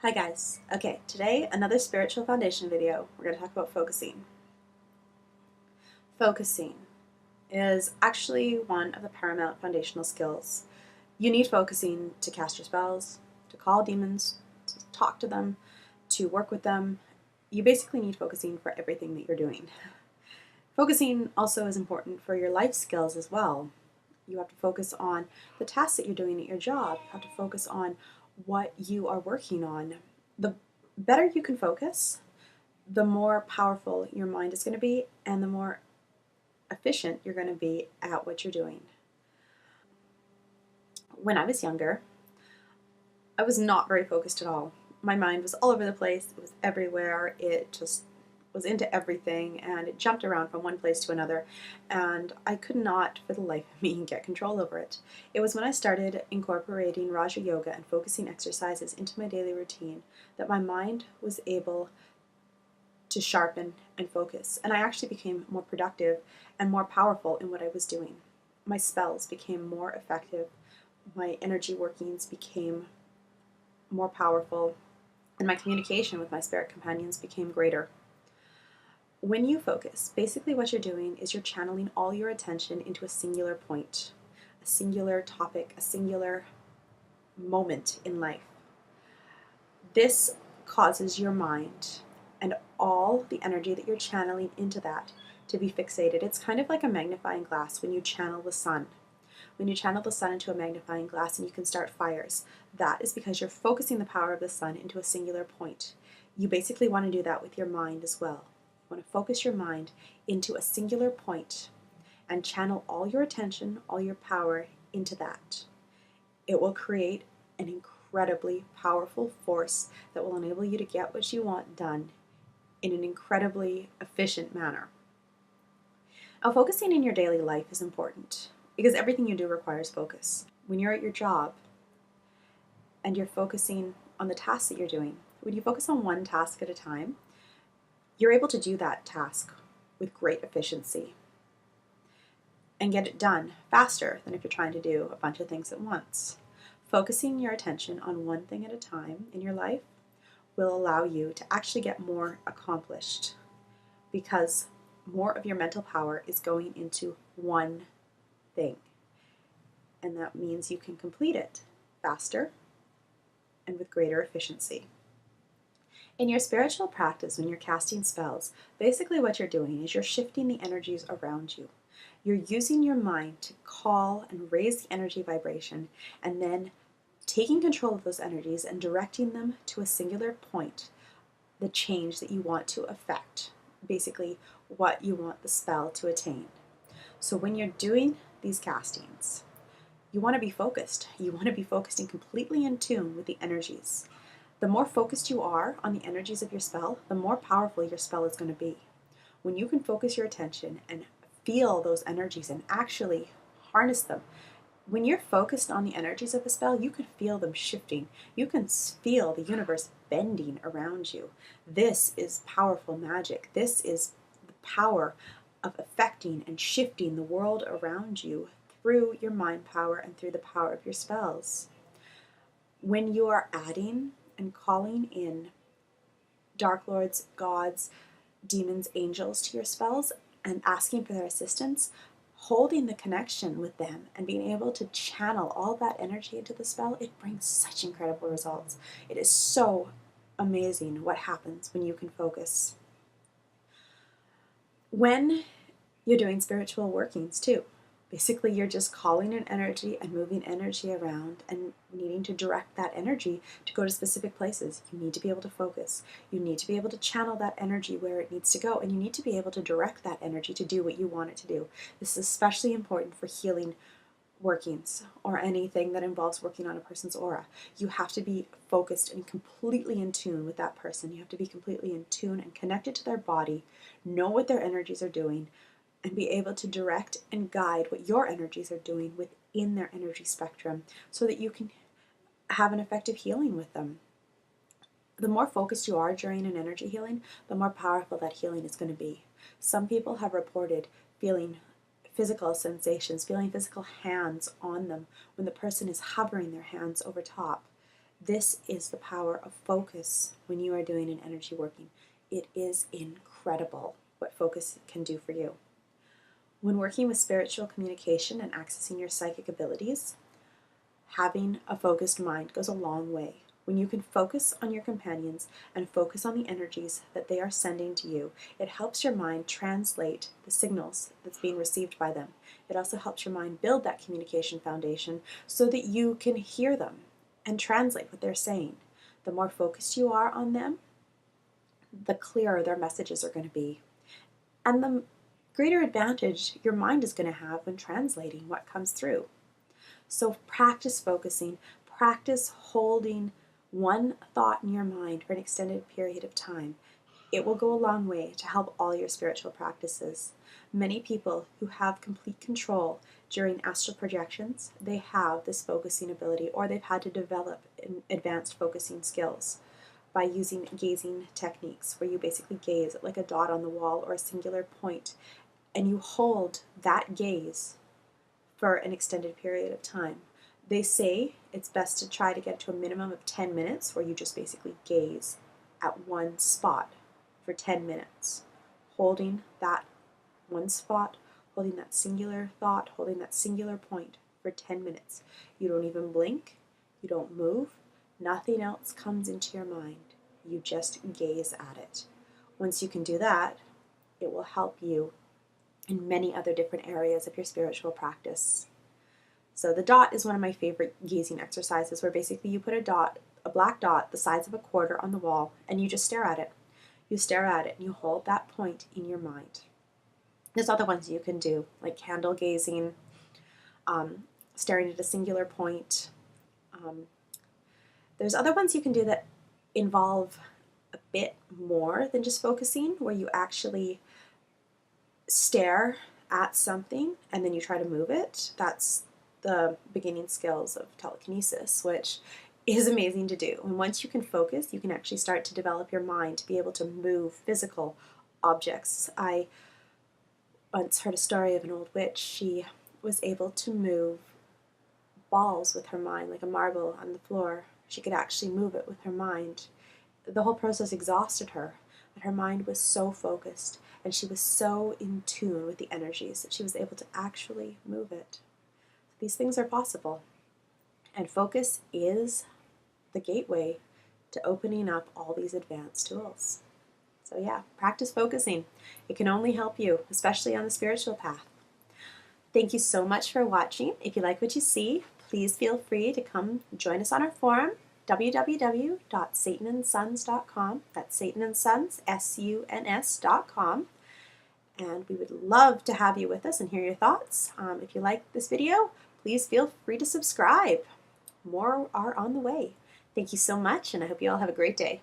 Hi guys. Okay, today another spiritual foundation video. We're going to talk about focusing. Focusing is actually one of the paramount foundational skills. You need focusing to cast your spells, to call demons, to talk to them, to work with them. You basically need focusing for everything that you're doing. Focusing also is important for your life skills as well. You have to focus on the tasks that you're doing at your job. You have to focus on what you are working on. The better you can focus, the more powerful your mind is going to be and the more efficient you're going to be at what you're doing. When I was younger, I was not very focused at all. My mind was all over the place. It was everywhere. It just was into everything, and it jumped around from one place to another, and I could not for the life of me get control over it. It was when I started incorporating Raja Yoga and focusing exercises into my daily routine that my mind was able to sharpen and focus, and I actually became more productive and more powerful in what I was doing. My spells became more effective, my energy workings became more powerful, and my communication with my spirit companions became greater. When you focus, basically what you're doing is you're channeling all your attention into a singular point, a singular topic, a singular moment in life. This causes your mind and all the energy that you're channeling into that to be fixated. It's kind of like a magnifying glass when you channel the sun. When you channel the sun into a magnifying glass and you can start fires, that is because you're focusing the power of the sun into a singular point. You basically want to do that with your mind as well. You want to focus your mind into a singular point and channel all your attention, all your power into that. It will create an incredibly powerful force that will enable you to get what you want done in an incredibly efficient manner. Now, focusing in your daily life is important because everything you do requires focus. When you're at your job and you're focusing on the tasks that you're doing, when you focus on one task at a time, you're able to do that task with great efficiency and get it done faster than if you're trying to do a bunch of things at once. Focusing your attention on one thing at a time in your life will allow you to actually get more accomplished because more of your mental power is going into one thing. And that means you can complete it faster and with greater efficiency. In your spiritual practice, when you're casting spells, basically what you're doing is you're shifting the energies around you. You're using your mind to call and raise the energy vibration and then taking control of those energies and directing them to a singular point, the change that you want to affect, basically what you want the spell to attain. So when you're doing these castings, you want to be focused. You want to be focused and completely in tune with the energies. The more focused you are on the energies of your spell, the more powerful your spell is going to be. When you can focus your attention and feel those energies and actually harness them, when you're focused on the energies of a spell, you can feel them shifting. You can feel the universe bending around you. This is powerful magic. This is the power of affecting and shifting the world around you through your mind power and through the power of your spells. When you are adding and calling in dark lords, gods, demons, angels to your spells and asking for their assistance, holding the connection with them and being able to channel all that energy into the spell, it brings such incredible results. It is so amazing what happens when you can focus. When you're doing spiritual workings too, basically you're just calling in energy and moving energy around and needing to direct that energy to go to specific places. You need to be able to focus. You need to be able to channel that energy where it needs to go, and you need to be able to direct that energy to do what you want it to do. This is especially important for healing workings or anything that involves working on a person's aura. You have to be focused and completely in tune with that person. You have to be completely in tune and connected to their body, know what their energies are doing, and be able to direct and guide what your energies are doing within their energy spectrum so that you can have an effective healing with them. The more focused you are during an energy healing, the more powerful that healing is going to be. Some people have reported feeling physical sensations, feeling physical hands on them when the person is hovering their hands over top. This is the power of focus when you are doing an energy working. It is incredible what focus can do for you. When working with spiritual communication and accessing your psychic abilities, having a focused mind goes a long way. When you can focus on your companions and focus on the energies that they are sending to you, it helps your mind translate the signals that's being received by them. It also helps your mind build that communication foundation so that you can hear them and translate what they're saying. The more focused you are on them, the clearer their messages are going to be. And the greater advantage your mind is going to have when translating what comes through. So practice focusing, practice holding one thought in your mind for an extended period of time. It will go a long way to help all your spiritual practices. Many people who have complete control during astral projections, they have this focusing ability, or they've had to develop advanced focusing skills by using gazing techniques, where you basically gaze like a dot on the wall or a singular point, and you hold that gaze for an extended period of time. They say it's best to try to get to a minimum of 10 minutes where you just basically gaze at one spot for 10 minutes, holding that one spot, holding that singular thought, holding that singular point for 10 minutes. You don't even blink, you don't move, nothing else comes into your mind. You just gaze at it. Once you can do that, it will help you in many other different areas of your spiritual practice. So the dot is one of my favorite gazing exercises, where basically you put a black dot the size of a quarter on the wall, and you just stare at it. You stare at it and you hold that point in your mind. There's other ones you can do, like candle gazing, staring at a singular point. There's other ones you can do that involve a bit more than just focusing, where you actually stare at something and then you try to move it. That's the beginning skills of telekinesis, which is amazing to do. And once you can focus, you can actually start to develop your mind to be able to move physical objects. I once heard a story of an old witch. She was able to move balls with her mind, like a marble on the floor. She could actually move it with her mind. The whole process exhausted her, but her mind was so focused and she was so in tune with the energies that she was able to actually move it. These things are possible, and focus is the gateway to opening up all these advanced tools. So yeah, practice focusing. It can only help you, especially on the spiritual path. Thank you so much for watching. If you like what you see, please feel free to come join us on our forum, www.satanandsons.com. That's Satan and Sons, SUNS.com. And we would love to have you with us and hear your thoughts. If you like this video, please feel free to subscribe. More are on the way. Thank you so much, and I hope you all have a great day.